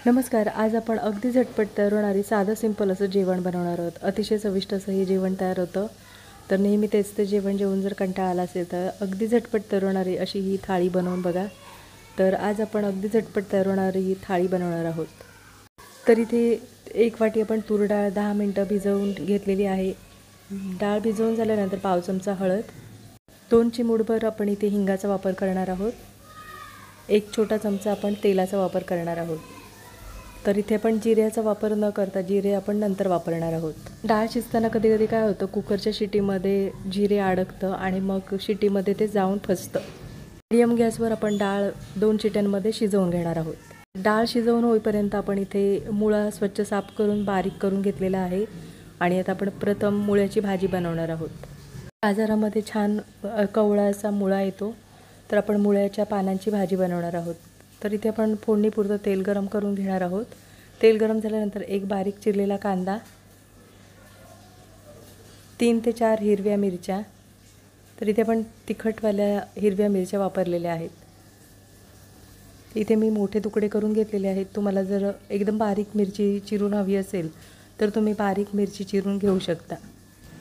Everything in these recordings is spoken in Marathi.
नमस्कार. आज आपण अगदी झटपट तयार होणारी साधं सिंपल असं जेवण बनवणार आहोत. अतिशय चविष्ट असं हे जेवण तयार होतं. तर नेहमी तेच ते जेवण जेवून जर कंटाळा आला असेल तर अगदी झटपट तयार होणारी अशी ही थाळी बनवून बघा. तर आज आपण अगदी झटपट तयार होणारी ही थाळी बनवणार आहोत. तर इथे 1 वाटी आपण तूर डाळ 10 मिनटं भिजवून घेतलेली आहे. डाळ भिजवून झाल्यानंतर पाव चमचा हळद, 2 चिमूटभर आपण इथे हिंगाचा वापर करणार आहोत. 1 छोटा चमचा आपण तेलाचा वापर करणार आहोत. तर इथे आपण जिऱ्याचा वापर न करता जिरे आपण नंतर वापरणार आहोत. डाळ शिजताना कधी कधी काय होतं, कुकरच्या शिटीमध्ये जिरे अडकतं आणि मग शिटीमध्ये ते जाऊन फसतं. मीडियम गॅसवर आपण डाळ 2 शिट्यांमध्ये शिजवून घेणार आहोत. डाळ शिजवून होईपर्यंत आपण इथे मुळा स्वच्छ साफ करून बारीक करून घेतलेला आहे आणि आता आपण प्रथम मुळ्याची भाजी बनवणार आहोत. बाजारामध्ये छान कवळा असा मुळा येतो, तर आपण मुळ्याच्या पानांची भाजी बनवणार आहोत. तर इथे आपण फोडणीपुरतं तेल गरम करून घेणार आहोत. तेल गरम झाल्यानंतर 1 बारीक चिरलेला कांदा, 3 ते 4 हिरव्या मिरच्या, तर इथे आपण तिखटवाल्या हिरव्या मिरच्या वापरलेल्या आहेत. इथे मी मोठे तुकडे करून घेतलेले आहेत. तुम्हाला जर एकदम बारीक मिरची चिरून हवी असेल तर तुम्ही बारीक मिरची चिरून घेऊ शकता.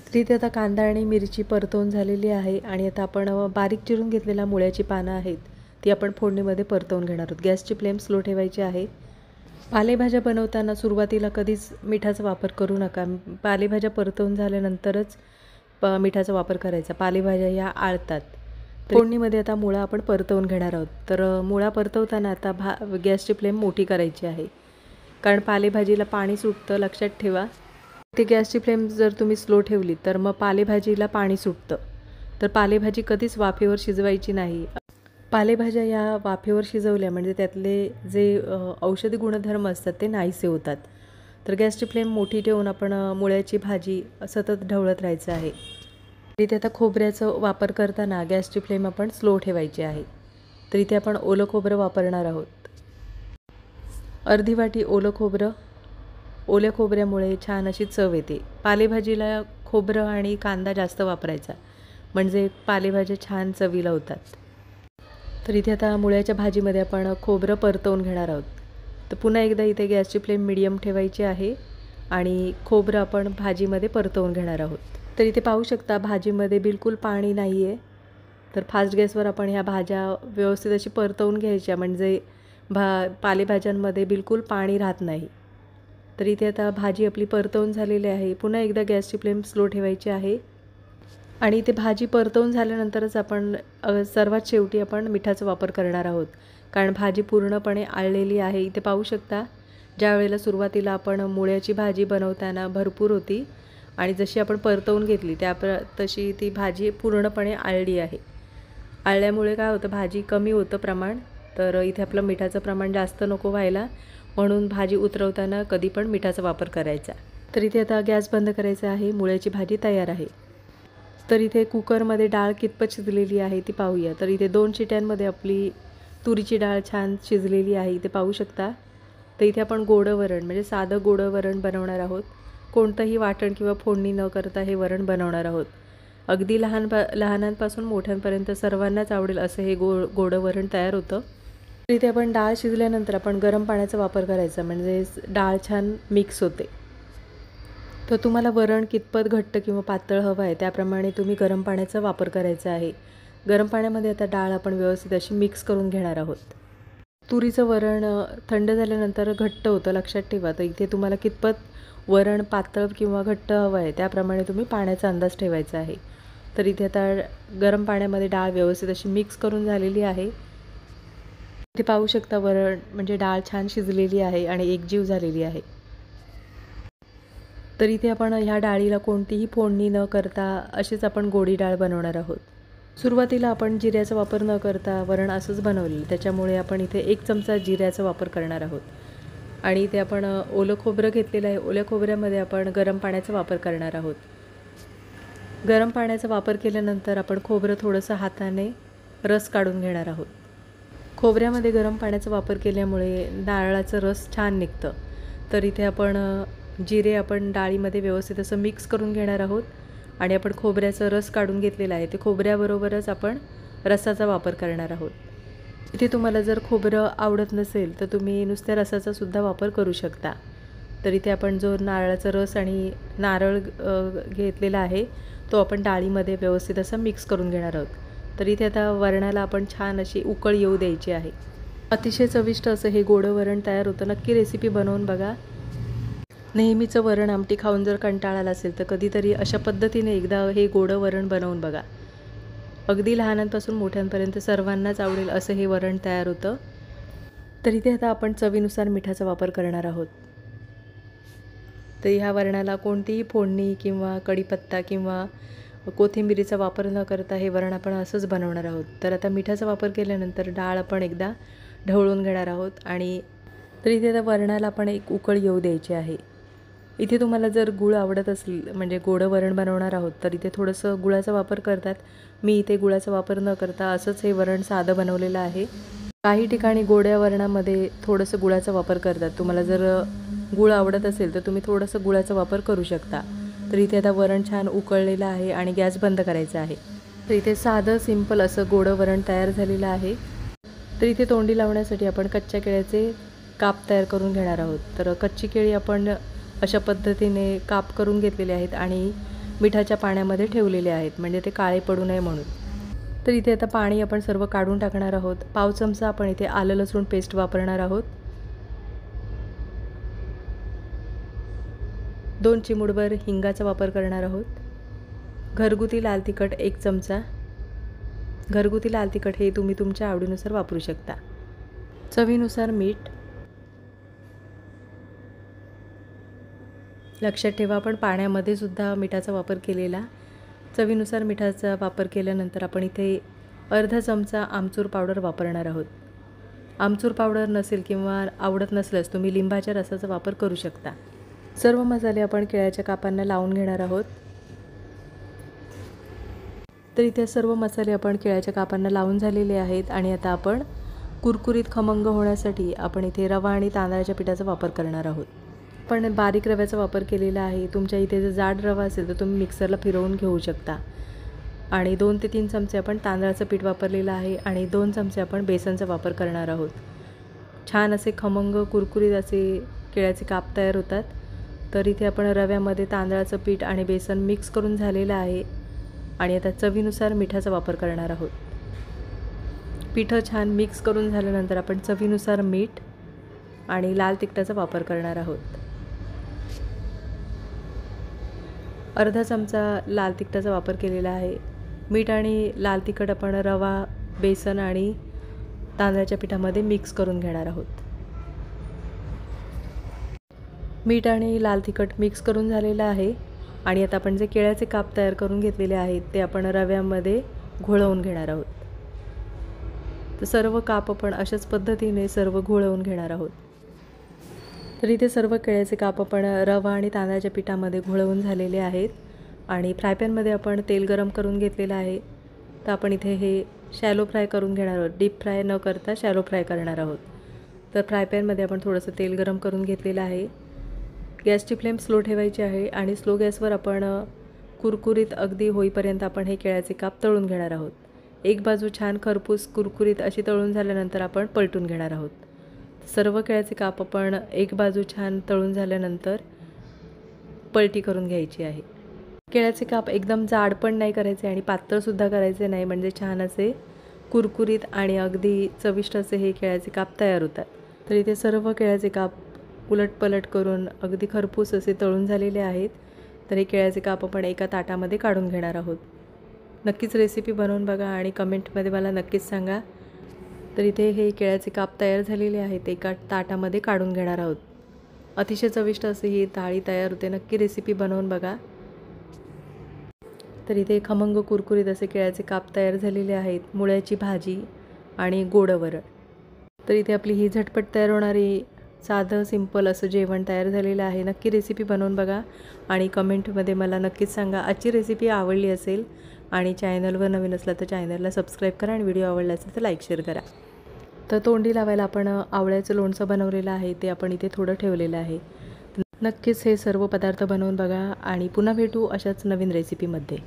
तर इथे आता कांदा आणि मिरची परतवून झालेली आहे आणि आता आपण बारीक चिरून घेतलेल्या मुळ्याची पानं आहेत ती आपण फोडणीमध्ये परतवून घेणार आहोत. गॅसची फ्लेम स्लो ठेवायची आहे. पालेभाज्या बनवताना सुरुवातीला कधीच मिठाचा वापर करू नका. पालेभाज्या परतवून झाल्यानंतरच मिठाचा वापर करायचा. पालेभाज्या या आळतात. फोडणीमध्ये आता मुळा आपण परतवून घेणार आहोत. तर मुळा परतवताना आता गॅसची फ्लेम मोठी करायची आहे, कारण पालेभाजीला पाणी सुटतं, लक्षात ठेवा. ते गॅसची फ्लेम जर तुम्ही स्लो ठेवली तर मग पालेभाजीला पाणी सुटतं. तर पालेभाजी कधीच वाफेवर शिजवायची नाही. पालेभाज्या या वाफेवर शिजवल्या म्हणजे त्यातले जे औषधी गुणधर्म असतात ते नाहीसे होतात. तर गॅसची फ्लेम मोठी ठेवून आपण मुळ्याची भाजी सतत ढवळत राहायचं आहे. इथे आता खोबऱ्याचा वापर करताना गॅसची फ्लेम आपण स्लो ठेवायची आहे. तर इथे आपण ओलं खोबरं वापरणार आहोत. अर्धी वाटी ओलं खोबरं. ओल्या खोबऱ्यामुळे छान अशी चव येते. पालेभाजीला खोबरं आणि कांदा जास्त वापरायचा, म्हणजे पालेभाज्या छान चवीला होतात. तर इथे आता मुळ्याच्या भाजीमध्ये आपण खोबरं परतवून घेणार आहोत. तर पुन्हा एकदा इथे गॅसची फ्लेम मीडियम ठेवायची आहे आणि खोबरं आपण भाजीमध्ये परतवून घेणार आहोत. तर इथे पाहू शकता भाजीमध्ये बिलकुल पाणी नाही आहे. तर फास्ट गॅसवर आपण ह्या भाज्या व्यवस्थित अशी परतवून घ्यायच्या, म्हणजे पालेभाज्यांमध्ये बिलकुल पाणी राहत नाही. तर इथे आता भाजी आपली परतवून झालेली आहे. पुन्हा एकदा गॅसची फ्लेम स्लो ठेवायची आहे आणि इथे भाजी परतवून झाल्यानंतरच आपण सर्वात शेवटी आपण मिठाचा वापर करणार आहोत, कारण भाजी पूर्णपणे आळलेली आहे. इथे पाहू शकता, ज्या वेळेला सुरुवातीला आपण मुळ्याची भाजी बनवताना भरपूर होती आणि जशी आपण परतवून घेतली तशी ती भाजी पूर्णपणे आळली आहे. आळल्यामुळे काय होतं, भाजी कमी होतं प्रमाण. तर इथे आपलं मिठाचं प्रमाण जास्त नको व्हायला, म्हणून भाजी उतरवताना कधी पण मिठाचा वापर करायचा. तर इथे आता गॅस बंद करायचा आहे. मुळ्याची भाजी तयार आहे. तर इथे कुकरमध्ये डाळ कितपत शिजलेली आहे ती पाहूया. तर इथे 2 शिट्यांमध्ये आपली तुरीची डाळ छान शिजलेली आहे. इथे पाहू शकता. तर इथे आपण गोडं वरण म्हणजे साधं गोडं वरण बनवणार आहोत. कोणतंही वाटण किंवा फोडणी न करता हे वरण बनवणार आहोत. अगदी लहानांपासून मोठ्यांपर्यंत सर्वांनाच आवडेल असं हे गोडं वरण तयार होतं. तर इथे आपण डाळ शिजल्यानंतर आपण गरम पाण्याचा वापर करायचा, म्हणजे डाळ छान मिक्स होते. तर तुम्हाला वरण कितपत घट्ट किंवा पातळ हवं आहे त्याप्रमाणे तुम्ही गरम पाण्याचा वापर करायचा आहे. गरम पाण्यामध्ये आता डाळ आपण व्यवस्थित अशी मिक्स करून घेणार आहोत. तुरीचं वरण थंड झाल्यानंतर घट्ट होतं, लक्षात ठेवा. तर इथे तुम्हाला कितपत वरण पातळ किंवा घट्ट हवं आहे त्याप्रमाणे तुम्ही पाण्याचा अंदाज ठेवायचा आहे. तर इथे आता गरम पाण्यामध्ये डाळ व्यवस्थित अशी मिक्स करून झालेली आहे. इथे पाहू शकता वरण म्हणजे डाळ छान शिजलेली आहे आणि एकजीव झालेली आहे. तर इथे आपण ह्या डाळीला कोणतीही फोडणी न करता अशीच आपण गोडी डाळ बनवणार आहोत. सुरुवातीला आपण जिऱ्याचा वापर न करता वरण असंच बनवलेलं, त्याच्यामुळे आपण इथे 1 चमचा जिऱ्याचा वापर करणार आहोत. आणि इथे आपण ओलं खोबरं घेतलेलं आहे. ओल्या खोबऱ्यामध्ये आपण गरम पाण्याचा वापर करणार आहोत. गरम पाण्याचा वापर केल्यानंतर आपण खोबरं थोडंसं हाताने रस काढून घेणार आहोत. खोबऱ्यामध्ये गरम पाण्याचा वापर केल्यामुळे नारळाचं रस छान निघतं. तर इथे आपण जिरे आपण डाळीमध्ये व्यवस्थित असं मिक्स करून घेणार आहोत आणि आपण खोबऱ्याचा रस काढून घेतलेला आहे ते खोबऱ्याबरोबरच आपण रसाचा वापर करणार आहोत. इथे तुम्हाला जर खोबरं आवडत नसेल तर तुम्ही नुसत्या रसाचा सुद्धा वापर करू शकता. तर इथे आपण जो नारळाचा रस आणि नारळ घेतलेला आहे तो आपण डाळीमध्ये व्यवस्थित असं मिक्स करून घेणार आहोत. तर इथे आता वरणाला आपण छान अशी उकळ येऊ द्यायची आहे. अतिशय चविष्ट असं हे गोडं वरण तयार होतं. नक्की रेसिपी बनवून बघा. नेहमीचं वरण आमटी खाऊन जर कंटाळा आला असेल तर कधीतरी अशा पद्धतीने एकदा हे गोडं वरण बनवून बघा. अगदी लहानांपासून मोठ्यांपर्यंत सर्वांनाच आवडेल असं हे वरण तयार होतं. तर इथे आता आपण चवीनुसार मिठाचा वापर करणार आहोत. तर ह्या वरणाला कोणतीही फोडणी किंवा कढीपत्ता किंवा कोथिंबिरीचा वापर न करता हे वरण आपण असंच बनवणार आहोत. तर आता मिठाचा वापर केल्यानंतर डाळ आपण एकदा ढवळून घेणार आहोत आणि तर इथे आता वरणाला आपण एक उकळ येऊ द्यायची आहे. इथे तुम्हाला जर गूळ आवडत असेल म्हणजे गोडं वरण बनवणार आहोत तर इथे थोडंसं गुळाचा वापर करतात. मी इथे गुळाचा वापर न करता असंच हे वरण साधं बनवलेलं आहे. काही ठिकाणी गोड्या वरणामध्ये थोडंसं गुळाचा वापर करतात. तुम्हाला जर गूळ आवडत असेल तर तुम्ही थोडंसं गुळाचा वापर करू शकता. तर इथे आता वरण छान उकळलेलं आहे आणि गॅस बंद करायचा आहे. तर इथे साधं सिंपल असं गोडं वरण तयार झालेलं आहे. तर इथे तोंडी लावण्यासाठी आपण कच्च्या केळ्याचे काप तयार करून घेणार आहोत. तर कच्ची केळी आपण अशा पद्धतीने काप करून घेतलेले आहेत आणि मिठाच्या पाण्यामध्ये ठेवलेले आहेत म्हणजे ते काळे पडू नये म्हणून. तर इथे आता पाणी आपण सर्व काढून टाकणार आहोत. पाव चमचा आपण इथे आलं लसूण पेस्ट वापरणार आहोत. 2 चिमूटभर हिंगाचा वापर करणार आहोत. घरगुती लाल तिखट 1 चमचा. घरगुती लाल तिखट हे तुम्ही तुमच्या आवडीनुसार वापरू शकता. चवीनुसार मीठ. लक्षात ठेवा आपण पाण्यामध्ये सुद्धा मिठाचा वापर केलेला. चवीनुसार मिठाचा वापर केल्यानंतर आपण इथे अर्धा चमचा आमचूर पावडर वापरणार आहोत. आमचूर पावडर नसेल किंवा आवडत नसल्यास तुम्ही लिंबाच्या रसाचा वापर करू शकता. सर्व मसाले आपण केळ्याच्या कापांना लावून घेणार आहोत. तर इथे सर्व मसाले आपण केळ्याच्या कापांना लावून झालेले आहेत आणि आता आपण कुरकुरीत खमंग होण्यासाठी आपण इथे रवा आणि तांदळाच्या पिठाचा वापर करणार आहोत. पण बारीक रव्याचा वापर केलेला आहे. तुमच्या इथे जर जाड रवा असेल तर तुम्ही मिक्सरला फिरवून घेऊ शकता. आणि 2 ते 3 चमचे आपण तांदळाचं पीठ वापरलेलं आहे आणि 2 चमचे आपण बेसनचा वापर करणार आहोत. छान असे खमंग कुरकुरीत असे केळ्याचे काप तयार होतात. तर इथे आपण रव्यामध्ये तांदळाचं पीठ आणि बेसन मिक्स करून झालेलं आहे आणि आता चवीनुसार मिठाचा वापर करणार आहोत. पिठं छान मिक्स करून झाल्यानंतर आपण चवीनुसार मीठ आणि लाल तिखटाचा वापर करणार आहोत. अर्धा चमचा लाल तिखटाचा वापर केलेला आहे. मीठ आणि लाल तिखट आपण रवा, बेसन आणि तांदळाच्या पिठामध्ये मिक्स करून घेणार आहोत. मीठ आणि लाल तिखट मिक्स करून झालेलं आहे आणि आता आपण जे केळ्याचे काप तयार करून घेतलेले आहेत ते आपण रव्यामध्ये घोळवून घेणार आहोत. तर सर्व काप आपण अशाच पद्धतीने सर्व घोळवून घेणार आहोत. तर इथे सर्व केळ्याचे काप आपण रवा आणि तांदळाच्या पिठामध्ये घोळवून झालेले आहेत आणि फ्रायपॅनमध्ये आपण तेल गरम करून घेतलेलं आहे. तर आपण इथे हे शॅलो फ्राय करून घेणार आहोत. डीप फ्राय न करता शॅलो फ्राय करणार आहोत. तर फ्रायपॅनमध्ये आपण थोडंसं तेल गरम करून घेतलेलं आहे. गॅसची फ्लेम स्लो ठेवायची आहे आणि स्लो गॅसवर आपण कुरकुरीत अगदी होईपर्यंत आपण हे केळ्याचे काप तळून घेणार आहोत. एक बाजू छान खरपूस कुरकुरीत अशी तळून झाल्यानंतर आपण पलटून घेणार आहोत. सर्व केळ्याचे काप आपण एक बाजू छान तळून झाल्यानंतर पलटी करून घ्यायची आहे. केळ्याचे काप एकदम जाड पण नाही करायचे आणि पातळसुद्धा करायचे नाही म्हणजे छान असे कुरकुरीत आणि अगदी चविष्ट असे हे केळ्याचे काप तयार होतात. तर इथे सर्व केळ्याचे काप उलटपलट करून अगदी खरपूस असे तळून झालेले आहेत. तर हे केळ्याचे काप आपण एका ताटामध्ये काढून घेणार आहोत. नक्कीच रेसिपी बनवून बघा आणि कमेंटमध्ये मला नक्कीच सांगा. तर इथे हे केळ्याचे काप तयार झालेले आहेत. एका ताटामध्ये काढून घेणार आहोत. अतिशय चविष्ट असे ही थाळी तयार होते. नक्की रेसिपी बनवून बघा. तर इथे खमंग कुरकुरीत असे केळ्याचे काप तयार झालेले आहेत. मुळ्याची भाजी आणि गोडं वरण. तर इथे आपली ही झटपट तयार होणारी साधं सिंपल असं जेवण तयार झालेलं आहे. नक्की रेसिपी बनवून बघा आणि कमेंटमध्ये मला नक्कीच सांगा. आजची रेसिपी आवडली असेल आणि चॅनलवर नवीन असला तर चॅनलला सबस्क्राईब करा आणि व्हिडिओ आवडला असेल तर लाईक शेअर करा. तर तोंडी लावायला आपण आवळ्याचं लोणचं बनवलेलं आहे ते आपण इथे थोडं ठेवलेलं आहे. नक्कीच हे सर्व पदार्थ बनवून बघा आणि पुन्हा भेटू अशाच नवीन रेसिपीमध्ये.